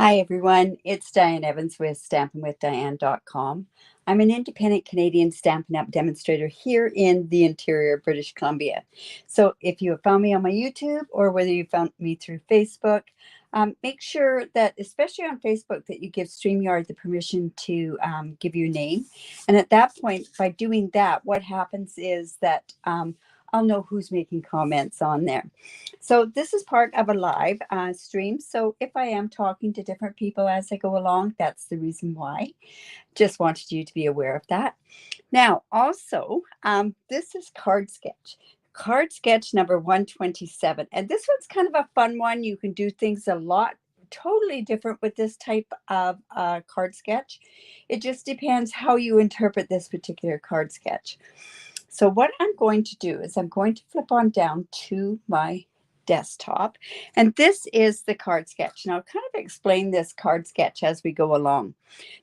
Hi everyone, it's Diane Evans with stampinwithdiane.com. I'm an independent Canadian Stampin' Up demonstrator here in the interior of British Columbia. So if you have found me on my YouTube or whether you found me through Facebook, make sure that, especially on Facebook, that you give StreamYard the permission to give you a name. And at that point, by doing that, what happens is that I'll know who's making comments on there. So this is part of a live stream. So if I am talking to different people as I go along, that's the reason why. Just wanted you to be aware of that. Now, also, this is Card Sketch. Card Sketch number 127. And this one's kind of a fun one. You can do things a lot totally different with this type of card sketch. It just depends how you interpret this particular card sketch. So what I'm going to do is I'm going to flip on down to my desktop, and this is the card sketch. Now I'll kind of explain this card sketch as we go along.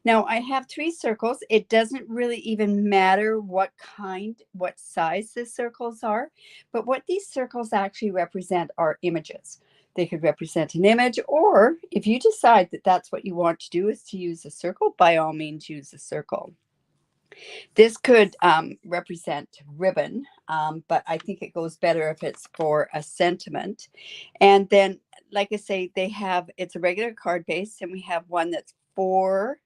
Now I have 3 circles. It doesn't really even matter what size the circles are, but what these circles actually represent are images. They could represent an image, or if you decide that that's what you want to do is to use a circle, by all means use a circle. This could represent ribbon, but I think it goes better if it's for a sentiment. And then, like I say, it's a regular card base, and we have one that's 4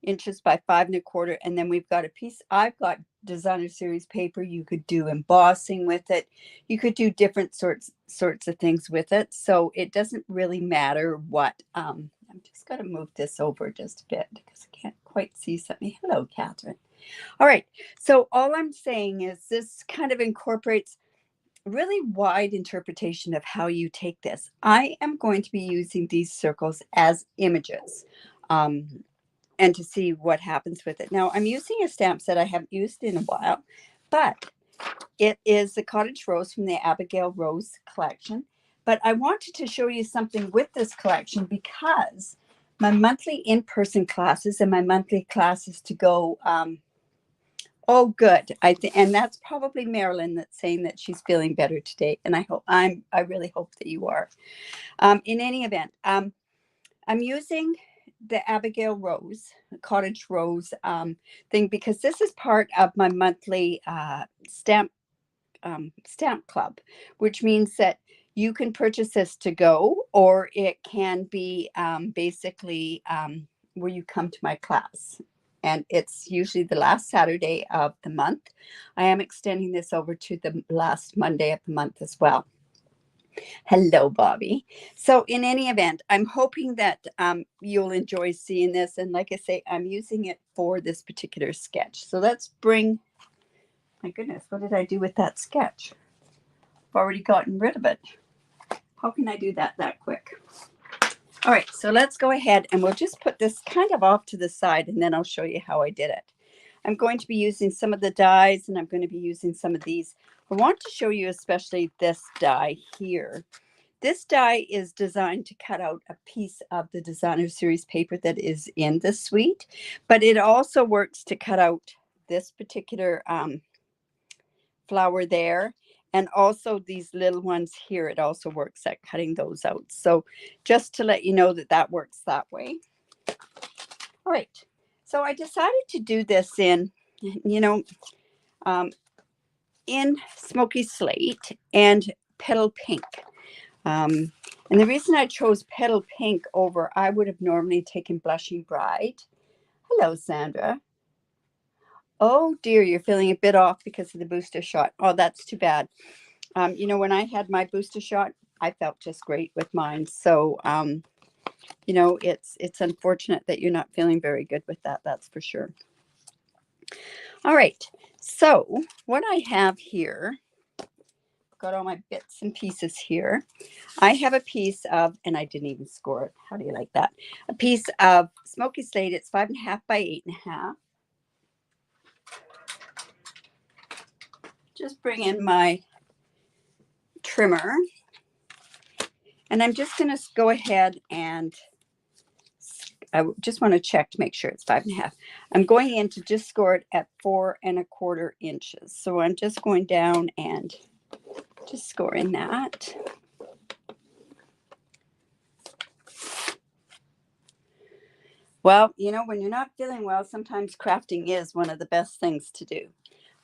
inches by 5 1/4. And then we've got a piece, I've got designer series paper. You could do embossing with it. You could do different sorts of things with it. So it doesn't really matter what. I'm just going to move this over just a bit because I can't quite see something. Hello, Catherine. All right, so all I'm saying is this kind of incorporates really wide interpretation of how you take this. I am going to be using these circles as images and to see what happens with it. Now, I'm using a stamp set I haven't used in a while, but it is the Cottage Rose from the Abigail Rose collection. But I wanted to show you something with this collection because my monthly in-person classes and my monthly classes to go oh, good. And that's probably Marilyn that's saying that she's feeling better today. And I really hope that you are. In any event, I'm using the Abigail Rose, Cottage Rose thing, because this is part of my monthly stamp club, which means that you can purchase this to go, or it can be basically where you come to my class. And it's usually the last Saturday of the month. I am extending this over to the last Monday of the month as well. Hello, Bobby. So in any event, I'm hoping that you'll enjoy seeing this. And like I say, I'm using it for this particular sketch. So let's bring, my goodness, what did I do with that sketch? I've already gotten rid of it. How can I do that quick? All right, so let's go ahead and we'll just put this kind of off to the side, and then I'll show you how I did it. I'm going to be using some of the dies, and I'm going to be using some of these. I want to show you especially this die here. This die is designed to cut out a piece of the designer series paper that is in the suite, but it also works to cut out this particular flower there. And also these little ones here, it also works at cutting those out. So just to let you know that works that way. All right. So I decided to do this in Smoky Slate and Petal Pink. And the reason I chose Petal Pink over, I would have normally taken Blushing Bride. Hello, Sandra. Oh dear, you're feeling a bit off because of the booster shot. Oh, that's too bad. When I had my booster shot, I felt just great with mine. So, it's unfortunate that you're not feeling very good with that. That's for sure. All right. So what I have here, got all my bits and pieces here. I have a piece of, and I didn't even score it. How do you like that? A piece of Smoky Slate. It's 5.5 by 8.5. Just bring in my trimmer, and I'm just going to go ahead and I just want to check to make sure it's 5.5. I'm going in to just score it at 4 1/4 inches. So I'm just going down and just scoring that. Well, you know, when you're not feeling well, sometimes crafting is one of the best things to do.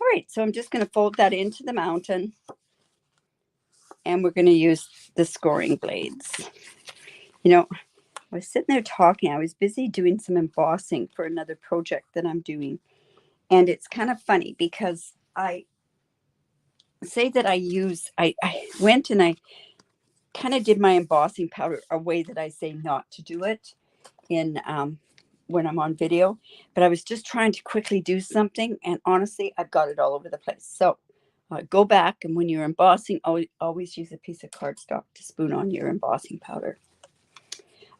All right, so I'm just going to fold that into the mountain, and we're going to use the scoring blades. You know, I was sitting there talking. I was busy doing some embossing for another project that I'm doing. And it's kind of funny because I say that I went and I kind of did my embossing powder a way that I say not to do it in when I'm on video. But I was just trying to quickly do something. And honestly, I've got it all over the place. So go back. And when you're embossing, always use a piece of cardstock to spoon on your embossing powder.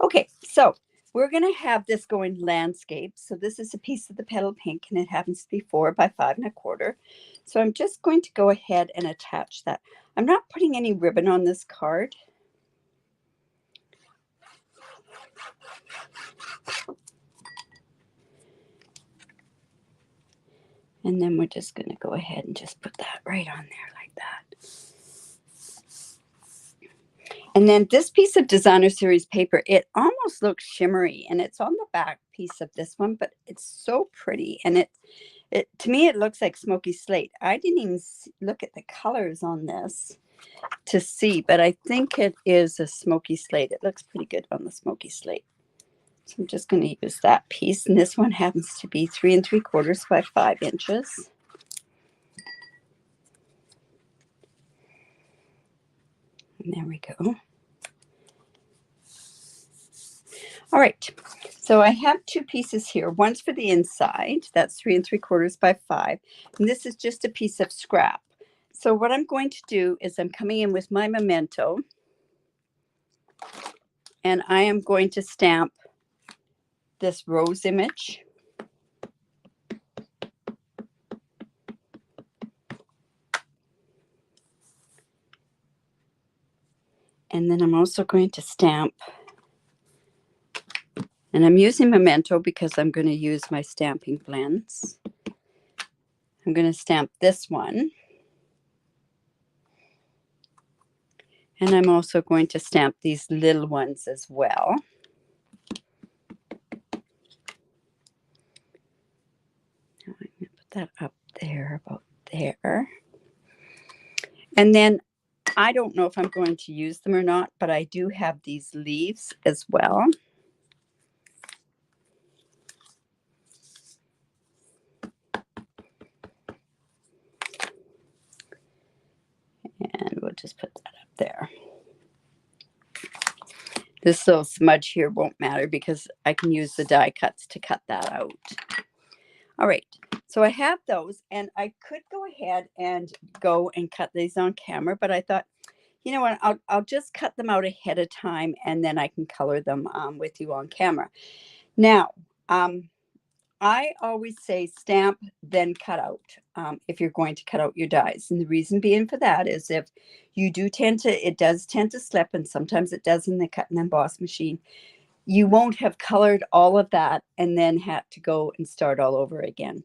Okay, so we're going to have this going landscape. So this is a piece of the petal pink, and it happens to be 4 by 5 1/4. So I'm just going to go ahead and attach that. I'm not putting any ribbon on this card. And then we're just going to go ahead and just put that right on there like that. And then this piece of designer series paper, it almost looks shimmery, and it's on the back piece of this one, but it's so pretty. And it to me, it looks like smoky slate. I didn't even look at the colors on this to see, but I think it is a smoky slate. It looks pretty good on the smoky slate. So I'm just going to use that piece. And this one happens to be 3 3/4 by 5 inches. And there we go. All right, so I have 2 pieces here. One's for the inside. That's 3 3/4 by 5. And this is just a piece of scrap. So what I'm going to do is I'm coming in with my memento. And I am going to stamp this rose image. And then I'm also going to stamp, and I'm using memento because I'm going to use my stamping blends. I'm going to stamp this one. And I'm also going to stamp these little ones as well. Now I'm going to put that up there, about there. And then I don't know if I'm going to use them or not, but I do have these leaves as well. And we'll just put that up there. This little smudge here won't matter because I can use the die cuts to cut that out. All right, so I have those, and I could go ahead and go and cut these on camera, but I thought, you know what, I'll just cut them out ahead of time, and then I can color them with you on camera. Now, I always say stamp, then cut out if you're going to cut out your dies. And the reason being for that is if you do it does tend to slip, and sometimes it does in the cut and emboss machine. You won't have colored all of that and then had to go and start all over again.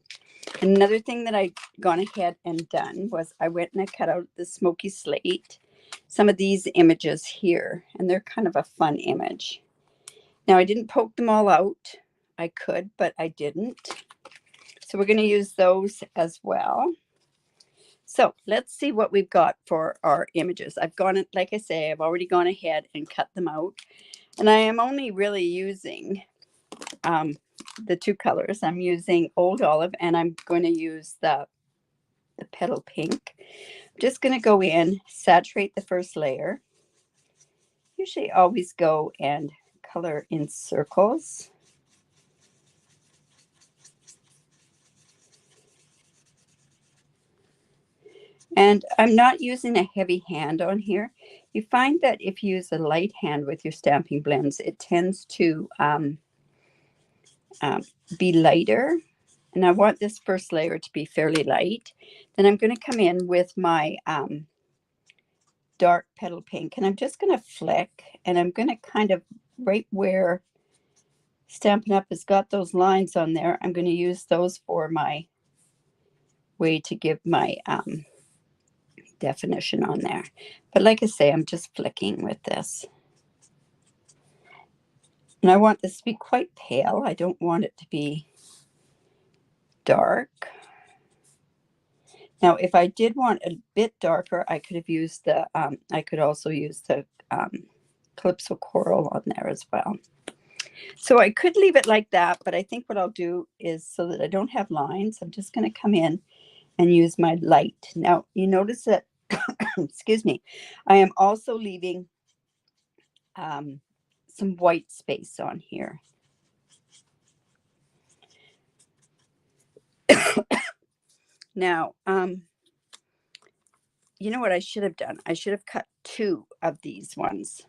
Another thing that I gone ahead and done was I went and I cut out the smoky slate, some of these images here, and they're kind of a fun image. Now I didn't poke them all out. I could, but I didn't. So we're going to use those as well. So let's see what we've got for our images. Like I say, I've already gone ahead and cut them out. And I am only really using the 2 colors. I'm using Old Olive, and I'm going to use the petal pink. I'm just going to go in, saturate the first layer. Usually always go and color in circles. And I'm not using a heavy hand on here. You find that if you use a light hand with your stamping blends, it tends to be lighter. And I want this first layer to be fairly light. Then I'm going to come in with my dark petal pink, and I'm just going to flick, and I'm going to kind of right where Stampin' Up has got those lines on there, I'm going to use those for my way to give my definition on there. But like I say, I'm just flicking with this. And I want this to be quite pale. I don't want it to be dark. Now, if I did want a bit darker, I could have used the, I could also use the Calypso Coral on there as well. So I could leave it like that, but I think what I'll do is, so that I don't have lines, I'm just going to come in and use my light. Now, you notice that, excuse me, I am also leaving some white space on here. Now, you know what I should have done? I should have cut 2 of these ones.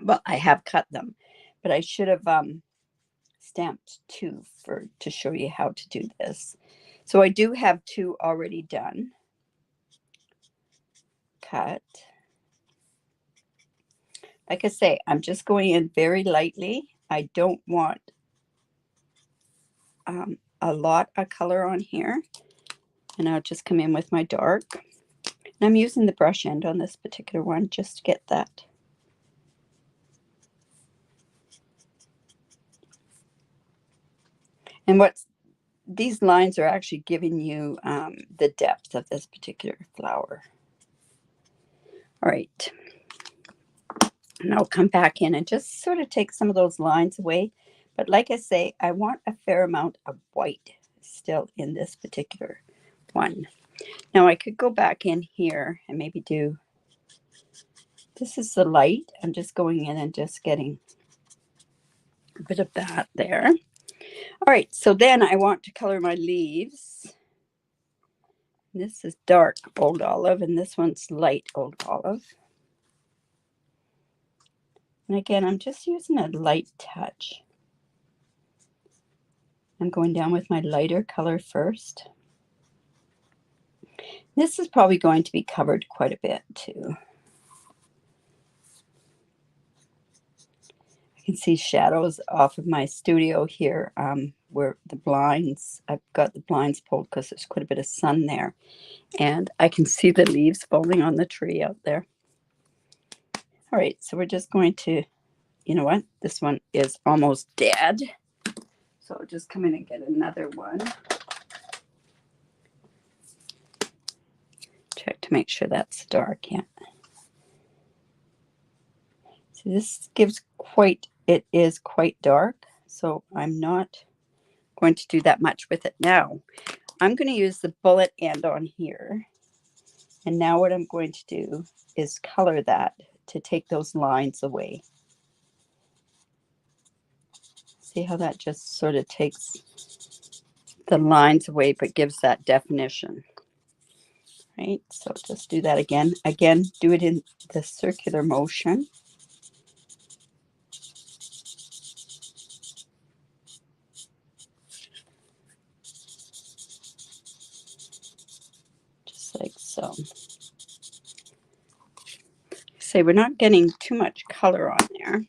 Well, I have cut them, but I should have stamped 2 to show you how to do this. So I do have 2 already done. Cut. Like I say, I'm just going in very lightly. I don't want a lot of color on here. And I'll just come in with my dark. And I'm using the brush end on this particular one just to get that. And these lines are actually giving you the depth of this particular flower. All right. And I'll come back in and just sort of take some of those lines away. But like I say, I want a fair amount of white still in this particular one. Now I could go back in here and maybe do, this is the light. I'm just going in and just getting a bit of that there. All right, so then I want to color my leaves. This is dark old olive and this one's light old olive. And again, I'm just using a light touch. I'm going down with my lighter color first. This is probably going to be covered quite a bit too. I can see shadows off of my studio here where the blinds, I've got the blinds pulled because there's quite a bit of sun there. And I can see the leaves falling on the tree out there. All right, so we're just going to, you know what? This one is almost dead. So I'll just come in and get another one. Check to make sure that's dark yet. So this gives it is quite dark. So I'm not going to do that much with it now. I'm going to use the bullet end on here. And now what I'm going to do is color that to take those lines away. See how that just sort of takes the lines away, but gives that definition. Right, so just do that again. Again, do it in the circular motion. Just like so. Say we're not getting too much color on there.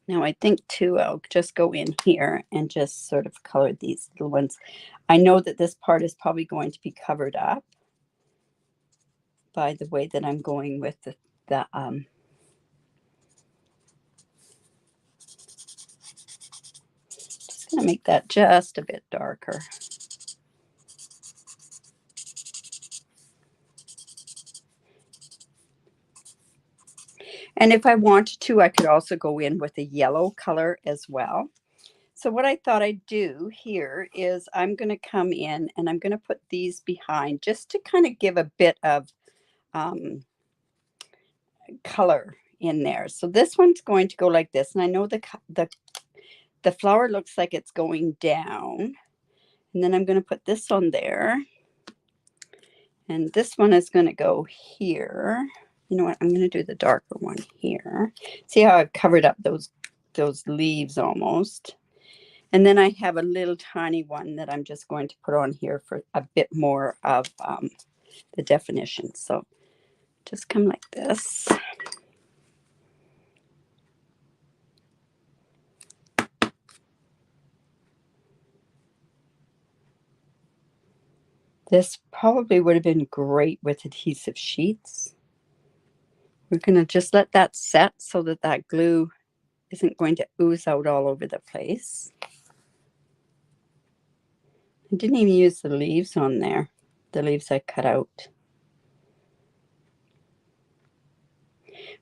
Now I think too, I'll just go in here and just sort of color these little ones. I know that this part is probably going to be covered up by the way that I'm going with the just going to make that just a bit darker. And if I wanted to, I could also go in with a yellow color as well. So what I thought I'd do here is I'm going to come in and I'm going to put these behind just to kind of give a bit of color in there. So this one's going to go like this. And I know the flower looks like it's going down. And then I'm going to put this on there. And this one is going to go here. You know what? I'm going to do the darker one here. See how I've covered up those leaves almost. And then I have a little tiny one that I'm just going to put on here for a bit more of the definition. So just come like this. This probably would have been great with adhesive sheets. We're going to just let that set so that that glue isn't going to ooze out all over the place. I didn't even use the leaves on there, the leaves I cut out.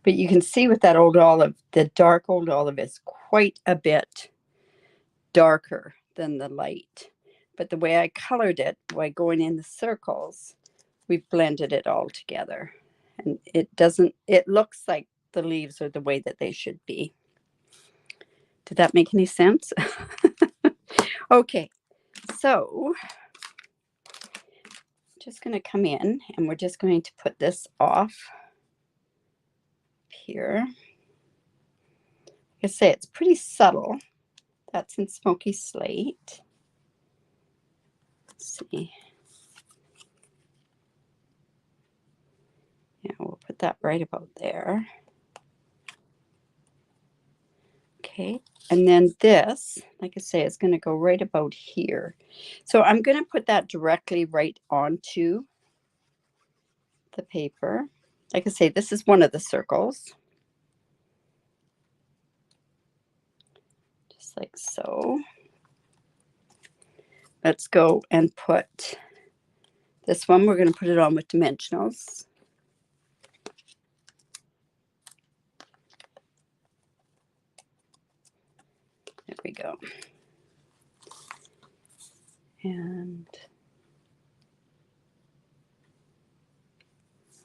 But you can see with that old olive, the dark old olive is quite a bit darker than the light. But the way I colored it by going in the circles, we've blended it all together. And it looks like the leaves are the way that they should be. Did that make any sense? Okay, so just going to come in and we're just going to put this off here. Like I say, it's pretty subtle. That's in Smoky Slate. Let's see. Yeah, we'll put that right about there. Okay, and then this, like I say, is going to go right about here. So I'm going to put that directly right onto the paper. Like I say, this is one of the circles. Just like so. Let's go and put this one. We're going to put it on with dimensionals. There we go. And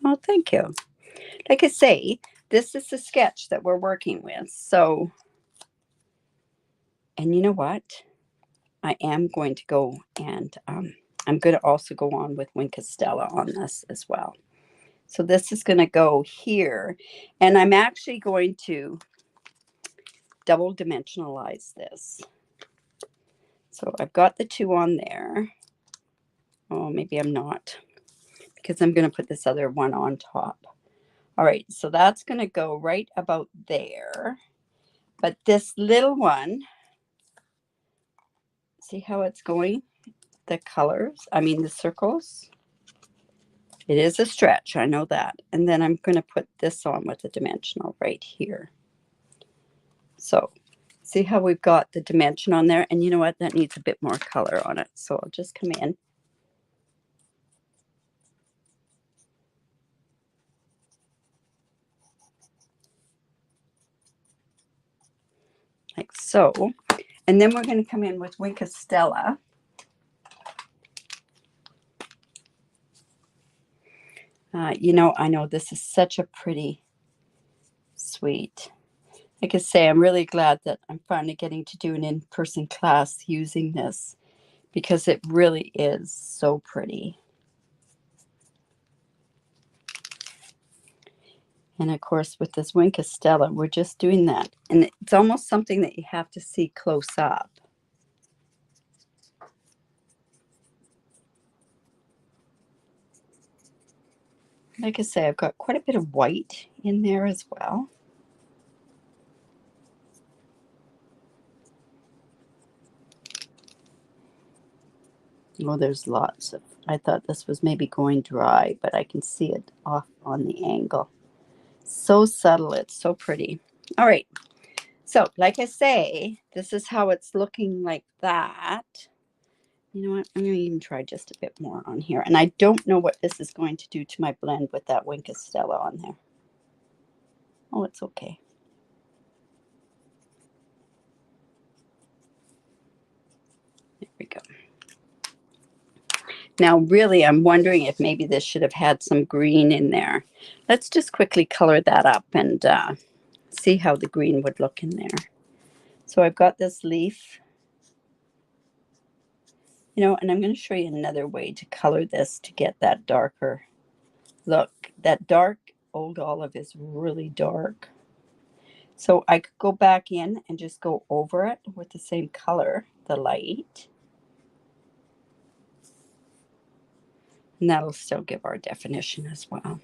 oh, thank you. Like I say, this is the sketch that we're working with. So, and you know what? I am going to go and I'm going to also go on with Wink Estella on this as well. So this is going to go here. And I'm actually going to double dimensionalize this. So I've got the two on there. Oh, maybe I'm not, because I'm going to put this other one on top. All right, so that's going to go right about there. But this little one, see how it's going? The colors, I mean the circles. It is a stretch, I know that. And then I'm going to put this on with a dimensional right here. So see how we've got the dimension on there? And you know what? That needs a bit more color on it. So I'll just come in. Like so. And then we're going to come in with Wink Estella. You know, I know this is such a pretty suite. Like I say, I'm really glad that I'm finally getting to do an in-person class using this, because it really is so pretty. And of course, with this Wink Estella, we're just doing that. And it's almost something that you have to see close up. Like I say, I've got quite a bit of white in there as well. Well, there's lots of, I thought this was maybe going dry, but I can see it off on the angle. So subtle, it's so pretty. All right, so like I say, this is how it's looking like that. You know what, I'm going to even try just a bit more on here. And I don't know what this is going to do to my blend with that Wink Estella on there. Oh, it's okay. There we go. Now, really, I'm wondering if maybe this should have had some green in there. Let's just quickly color that up and see how the green would look in there. So I've got this leaf, you know, and I'm going to show you another way to color this to get that darker look. That dark old olive is really dark. So I could go back in and just go over it with the same color, the light. And that'll still give our definition as well.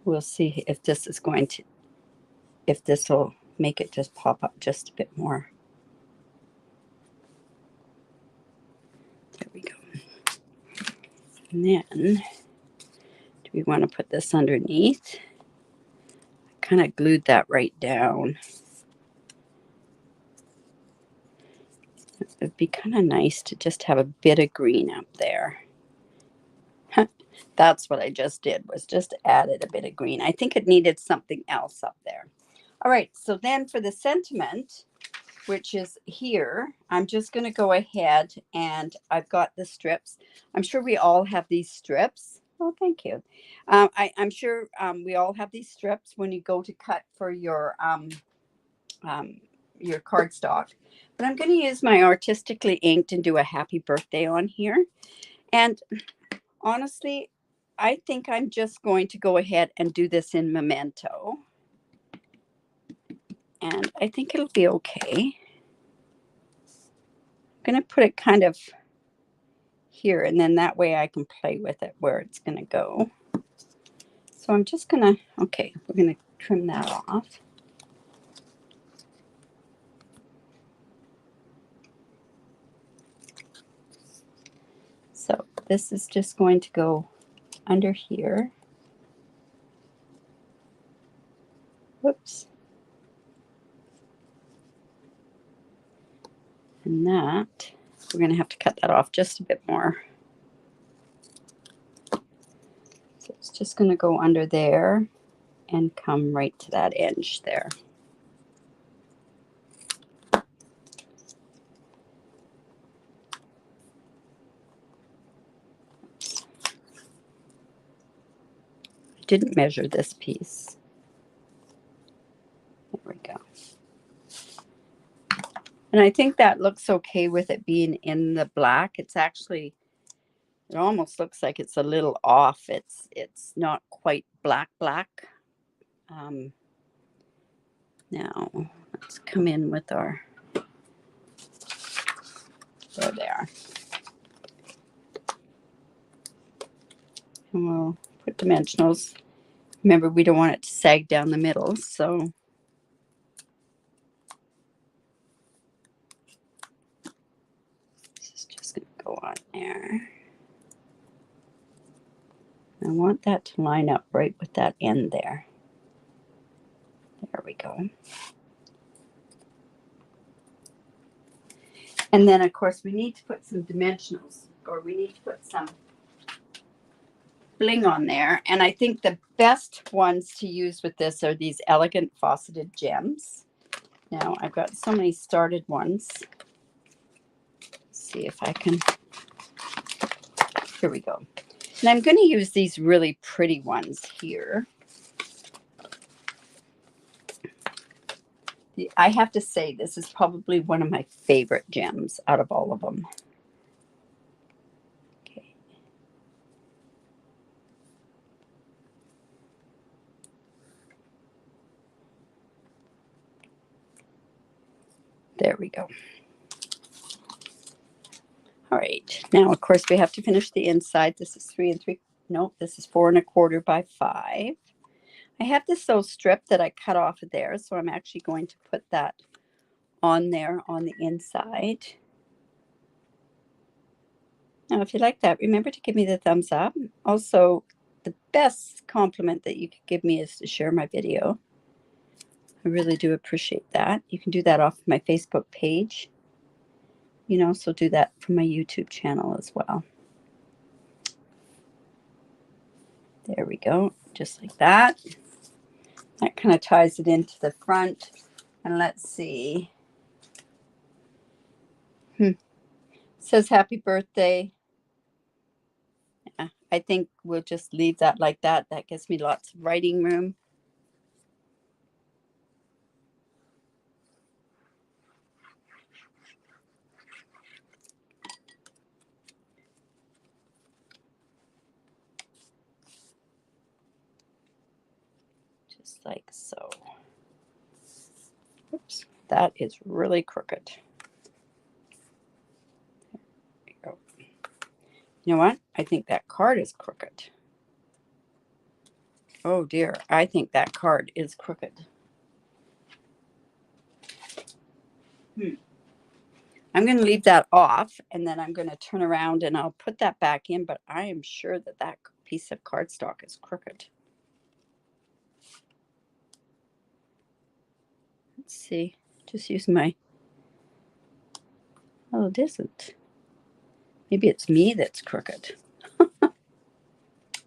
We'll see if this is going to, if this will make it just pop up just a bit more. There we go. And then, do we want to put this underneath? I kind of glued that right down. It'd be kind of nice to just have a bit of green up there. That's what I just did, was just added a bit of green. I think it needed something else up there. All right, so then for the sentiment, which is here, I'm just going to go ahead and I've got the strips. I'm sure we all have these strips. Oh, thank you. I'm sure we all have these strips when you go to cut for your cardstock. But I'm going to use my artistically inked and do a happy birthday on here. And honestly, I think I'm just going to go ahead and do this in Memento. And I think it'll be okay. I'm going to put it kind of here, and then that way I can play with it where it's going to go. So I'm just going to, okay, we're going to trim that off. So this is just going to go under here. Whoops. And that, we're going to have to cut that off just a bit more. So it's just going to go under there and come right to that edge there. I didn't measure this piece. There we go. And I think that looks okay with it being in the black. It's actually, it almost looks like it's a little off. It's not quite black. Now let's come in with our, there they are. And we'll put dimensionals. Remember, we don't want it to sag down the middle, so this is just going to go on there. I want that to line up right with that end there. There we go. And then, of course, we need to put some dimensionals, or we need to put some bling on there. And I think the best ones to use with this are these elegant faceted gems. Now, I've got so many started ones. Let's see if I can. Here we go. And I'm going to use these really pretty ones here. I have to say, this is probably one of my favorite gems out of all of them. Okay. There we go. All right. Now, of course, we have to finish the inside. This is 3 3. Nope, this is 4 1/4 by 5. I have this little strip that I cut off of there, so I'm actually going to put that on there on the inside. Now, if you like that, remember to give me the thumbs up. Also, the best compliment that you could give me is to share my video. I really do appreciate that. You can do that off my Facebook page. You can also do that from my YouTube channel as well. There we go, just like that. That kind of ties it into the front. And let's see. It says happy birthday. Yeah, I think we'll just leave that like that. That gives me lots of writing room. Just like so. Oops, that is really crooked. There we go. You know what? I think that card is crooked. Oh dear, I think that card is crooked. I'm going to leave that off, and then I'm going to turn around and I'll put that back in, but I am sure that that piece of cardstock is crooked. Let's see. Just use my... Oh, it isn't. Maybe it's me that's crooked.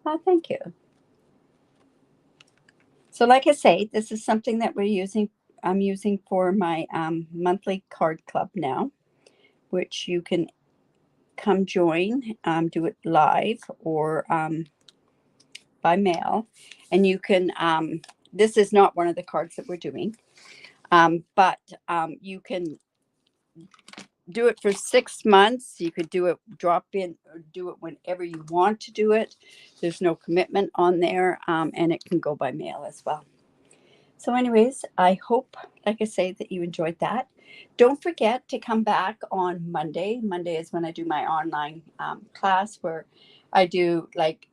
Oh, thank you. So like I say, this is something that I'm using for my monthly card club now, which you can come join, do it live or by mail. And you can, this is not one of the cards that we're doing, but you can do it for 6 months. You could do it, drop in, or do it whenever you want to do it. There's no commitment on there, and it can go by mail as well. So anyways, I hope, like I say, that you enjoyed that. Don't forget to come back on Monday. Monday is when I do my online class where I do like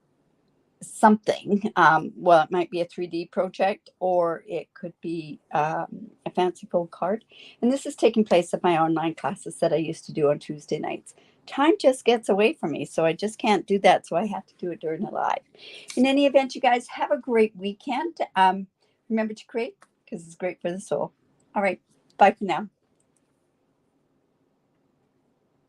something. Well, it might be a 3D project or it could be a fanciful card. And this is taking place at my online classes that I used to do on Tuesday nights. Time just gets away from me, so I just can't do that. So I have to do it during the live. In any event, you guys have a great weekend. Remember to create because it's great for the soul. All right. Bye for now.